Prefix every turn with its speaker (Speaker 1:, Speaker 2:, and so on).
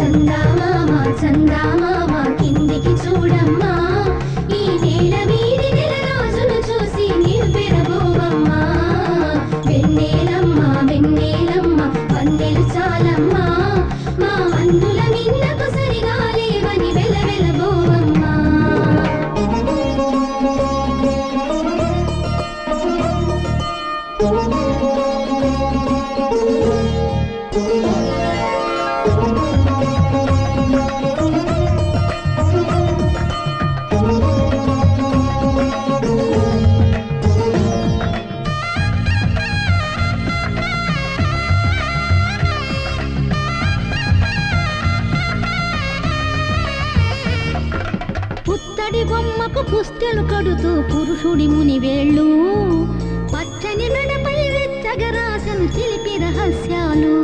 Speaker 1: చందమామ చందమామ కిందికి చూడమ్మా ఈ నేల మీది నెల రాజును చూసి నీవు పెరబోవమ్మా వెన్నెలమ్మ వెన్నెలమ్మ వన్నెలు చాలమ్మా మా అందుల మిన్నకు సరిగా లేవని వెలవెలబోవమ్మా పుత్తడి బొమ్మకు పుస్తెలు కడుతూ పురుషుడి ముని వేళ్ళు పచ్చని మెడపై వెచ్చగరాసను చిలిపి రహస్యాలు